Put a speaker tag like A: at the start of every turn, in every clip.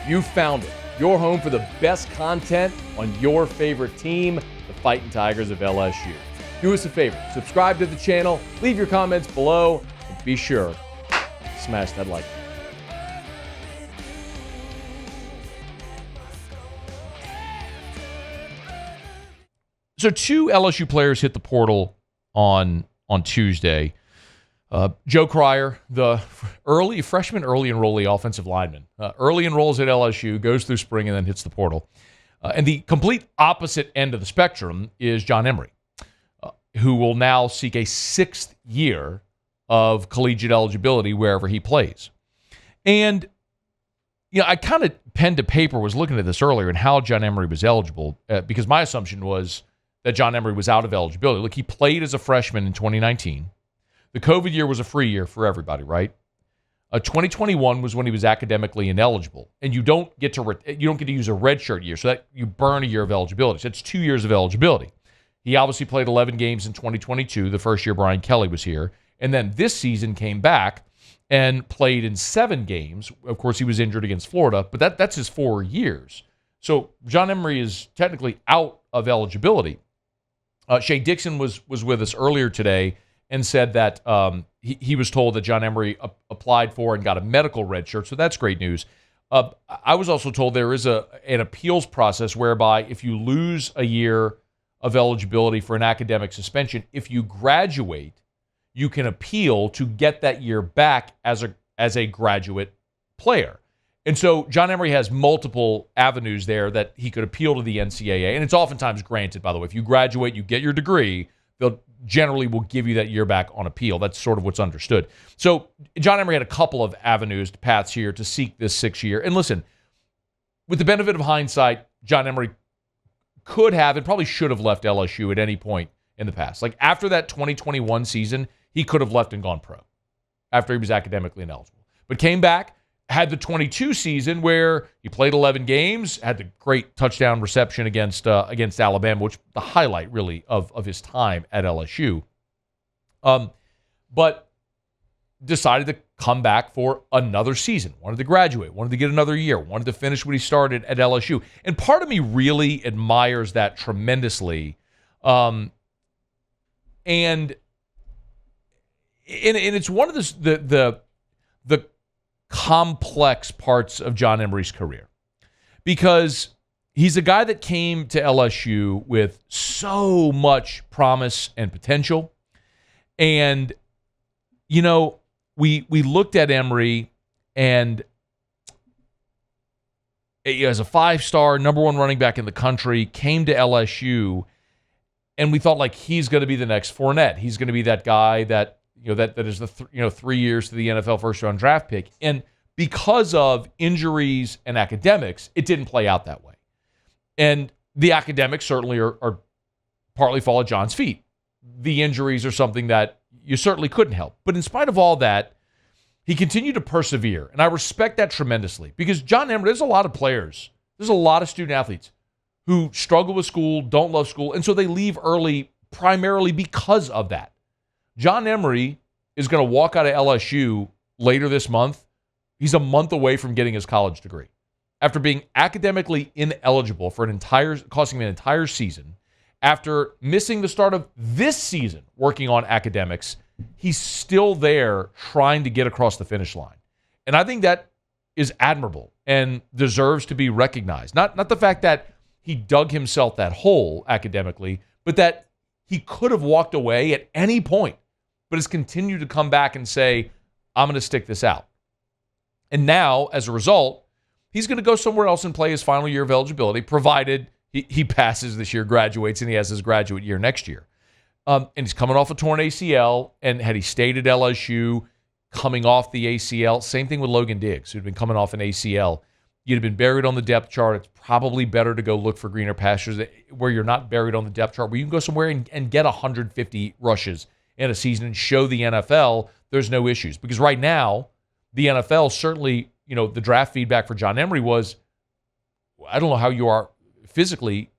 A: You found it. Your home for the best content on your favorite team, the Fighting Tigers of LSU. Do us a favor, subscribe to the channel, leave your comments below, and be sure to smash that like button.
B: So 2 LSU players hit the portal on Tuesday. Joe Cryer, the freshman early enrollee offensive lineman, early enrolls at LSU, goes through spring, and then hits the portal. And the complete opposite end of the spectrum is John Emery, who will now seek a 6th year of collegiate eligibility wherever he plays. And I kind of pen to paper was looking at this earlier and how John Emery was eligible, because my assumption was that John Emery was out of eligibility. Look, he played as a freshman in 2019. The COVID year was a free year for everybody, right? 2021 was when he was academically ineligible, and you don't get to use a redshirt year, so that you burn a year of eligibility. So it's 2 years of eligibility. He obviously played 11 games in 2022, the first year Brian Kelly was here, and then this season came back and played in 7 games. Of course, he was injured against Florida, but that's his 4 years. So John Emery is technically out of eligibility. Shea Dixon was with us earlier today and said that he was told that John Emery applied for and got a medical red shirt, so that's great news. I was also told there is an appeals process whereby if you lose a year of eligibility for an academic suspension, if you graduate, you can appeal to get that year back as a graduate player. And so John Emery has multiple avenues there that he could appeal to the NCAA, and it's oftentimes granted, by the way. If you graduate, you get your degree, they'll generally will give you that year back on appeal. That's sort of what's understood. So John Emery had a couple of avenues, paths here to seek this 6th year. And listen, with the benefit of hindsight, John Emery could have and probably should have left LSU at any point in the past. Like after that 2021 season, he could have left and gone pro after he was academically ineligible. But came back, had the 22 season where he played 11 games, had the great touchdown reception against Alabama, which the highlight really of his time at LSU. But decided to come back for another season, wanted to graduate, wanted to get another year, wanted to finish what he started at LSU. And part of me really admires that tremendously. And it's one of the complex parts of John Emery's career, because he's a guy that came to LSU with so much promise and potential. And, we looked at Emery, and as a 5-star, number 1 running back in the country, came to LSU, and we thought, like, he's going to be the next Fournette. He's going to be that guy that that is the 3 years to the NFL first-round draft pick. And because of injuries and academics, it didn't play out that way. And the academics certainly are partly fall at John's feet. The injuries are something that you certainly couldn't help. But in spite of all that, he continued to persevere. And I respect that tremendously, because John Emery, there's a lot of players, there's a lot of student athletes who struggle with school, don't love school, and so they leave early primarily because of that. John Emery is going to walk out of LSU later this month. He's a month away from getting his college degree. After being academically ineligible for costing him an entire season, after missing the start of this season working on academics, he's still there trying to get across the finish line. And I think that is admirable and deserves to be recognized. Not the fact that he dug himself that hole academically, but that he could have walked away at any point, but has continued to come back and say, I'm going to stick this out. And now, as a result, he's going to go somewhere else and play his final year of eligibility, provided he passes this year, graduates, and he has his graduate year next year. And he's coming off a torn ACL, and had he stayed at LSU coming off the ACL, same thing with Logan Diggs, who'd been coming off an ACL. You'd have been buried on the depth chart. It's probably better to go look for greener pastures where you're not buried on the depth chart, where you can go somewhere and get 150 rushes in a season and show the NFL there's no issues. Because right now, the NFL certainly, the draft feedback for John Emery was, I don't know how you are physically,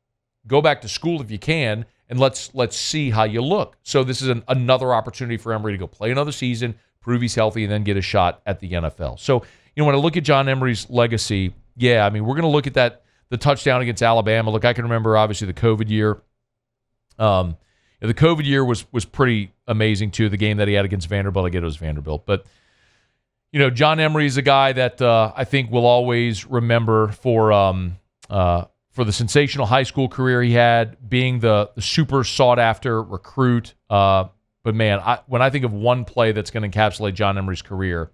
B: go back to school if you can, and let's see how you look. So this is another opportunity for Emery to go play another season, prove he's healthy, and then get a shot at the NFL. So, when I look at John Emery's legacy, Yeah, I mean, we're going to look at the touchdown against Alabama. Look, I can remember, obviously, the COVID year. The COVID year was pretty amazing, too, the game that he had against Vanderbilt. I get it was Vanderbilt. But, John Emery is a guy that I think we'll always remember for the sensational high school career he had, being the super sought-after recruit. But, man, when I think of one play that's going to encapsulate John Emery's career,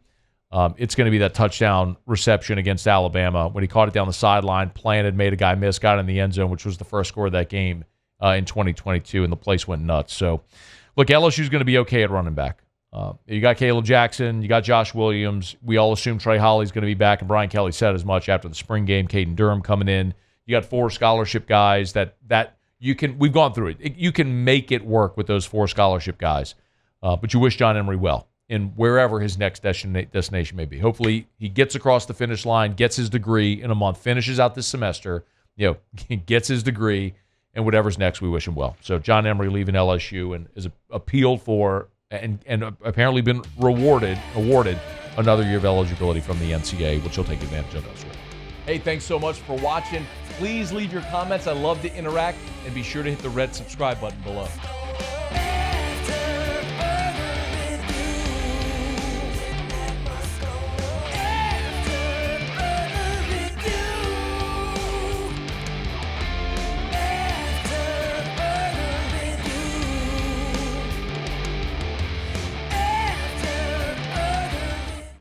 B: it's going to be that touchdown reception against Alabama when he caught it down the sideline, planted, made a guy miss, got in the end zone, which was the first score of that game in 2022, and the place went nuts. So, look, LSU's going to be okay at running back. You got Caleb Jackson, you got Josh Williams. We all assume Trey Holly's going to be back, and Brian Kelly said as much after the spring game. Caden Durham coming in. You got 4 scholarship guys that you can. We've gone through it. You can make it work with those 4 scholarship guys, but you wish John Emery well in wherever his next destination may be. Hopefully, he gets across the finish line, gets his degree in a month, finishes out this semester, gets his degree, and whatever's next, we wish him well. So John Emery leaving LSU and is appealed for and apparently been awarded another year of eligibility from the NCAA, which he'll take advantage of elsewhere.
A: Hey, thanks so much for watching. Please leave your comments. I love to interact, and be sure to hit the red subscribe button below.